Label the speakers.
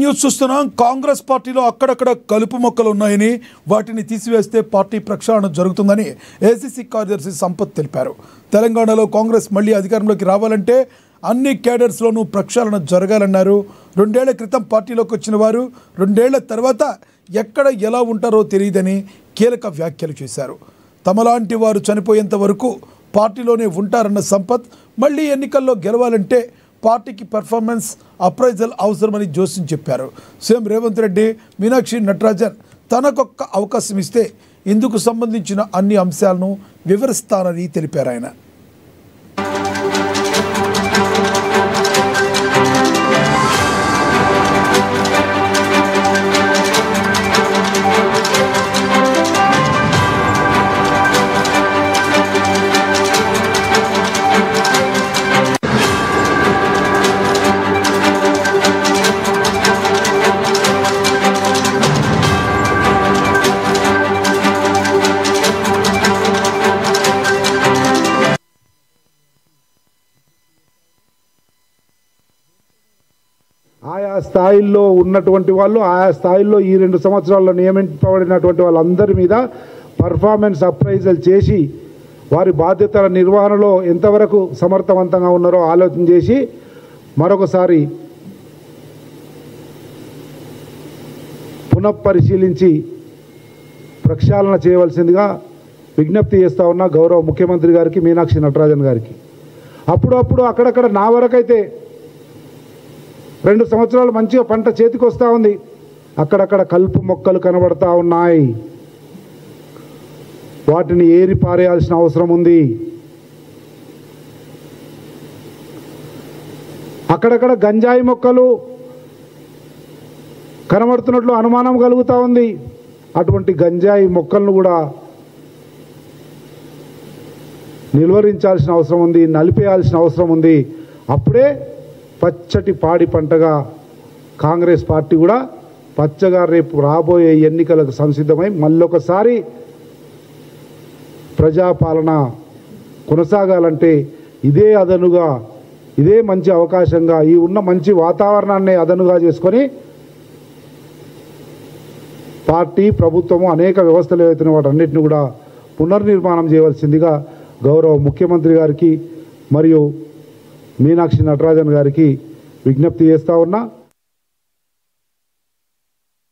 Speaker 1: News చూస్తున్నాం. కాంగ్రెస్ పార్టీలో అక్కడక్కడ కలుపు మొక్కలు ఉన్నాయని వాటిని తీసివేస్తే పార్టీ ప్రక్షాళన జరుగుతుందని ఏసీసీ కార్యదర్శి సంపత్ తెలిపారు. తెలంగాణలో కాంగ్రెస్ మళ్ళీ అధికారంలోకి రావాలంటే అన్ని క్యాడర్స్లోనూ ప్రక్షాళన జరగాలన్నారు. 2 ఏళ్ల క్రితం పార్టీలోకి వచ్చిన వారు 2 ఏళ్ల తర్వాత ఎక్కడ ఎలా ఉంటారో తెలియదని కీలక వ్యాఖ్యలు చేశారు. తమలాంటి వారు చనిపోయేంత వరకు పార్టీలోనే ఉంటారన్న సంపత్ మళ్ళీ ఎన్నికల్లో గెలవాలంటే పార్టీకి పర్ఫార్మెన్స్ అప్రైజల్ అవసరమని జోస్యం చెప్పారు. సీఎం రేవంత్ రెడ్డి, మీనాక్షి నటరాజన్ తనకొక్క అవకాశం ఇస్తే ఇందుకు సంబంధించిన అన్ని అంశాలను వివరిస్తానని తెలిపారు. ఆయన
Speaker 2: ఆయా స్థాయిల్లో ఉన్నటువంటి వాళ్ళు ఆయా స్థాయిల్లో ఈ 2 సంవత్సరాల్లో నియమింపబడినటువంటి వాళ్ళందరి మీద పర్ఫార్మెన్స్ అప్రైజల్ చేసి వారి బాధ్యతల నిర్వహణలో ఎంతవరకు సమర్థవంతంగా ఉన్నారో ఆలోచన చేసి మరొకసారి పునఃపరిశీలించి ప్రక్షాళన చేయవలసిందిగా విజ్ఞప్తి చేస్తూ ఉన్న గౌరవ ముఖ్యమంత్రి గారికి, మీనాక్షి నటరాజన్ గారికి. అప్పుడప్పుడు అక్కడక్కడ నా వరకైతే 2 సంవత్సరాలు మంచిగా పంట చేతికి వస్తూ ఉంది, అక్కడక్కడ కలుపు మొక్కలు కనబడతా ఉన్నాయి. వాటిని ఏరి పారేయాల్సిన అవసరం ఉంది. అక్కడక్కడ గంజాయి మొక్కలు కనబడుతున్నట్లు అనుమానం కలుగుతూ ఉంది. అటువంటి గంజాయి మొక్కలను కూడా నిలువరించాల్సిన అవసరం ఉంది, నలిపేయాల్సిన అవసరం ఉంది. అప్పుడే పచ్చటి పాడి పంటగా కాంగ్రెస్ పార్టీ కూడా పచ్చగా రేపు రాబోయే ఎన్నికలకు సంసిద్ధమై మళ్ళొకసారి ప్రజాపాలన కొనసాగాలంటే ఇదే అదనుగా, ఇదే మంచి అవకాశంగా, ఈ ఉన్న మంచి వాతావరణాన్ని అదనుగా చేసుకొని పార్టీ, ప్రభుత్వము అనేక వ్యవస్థలు ఏవైతున్నాయో వాటన్నిటిని కూడా పునర్నిర్మాణం చేయవలసిందిగా గౌరవ ముఖ్యమంత్రి గారికి మరియు మీనాక్షి నటరాజన్ గారికి విజ్ఞప్తి చేస్తూ ఉన్నా.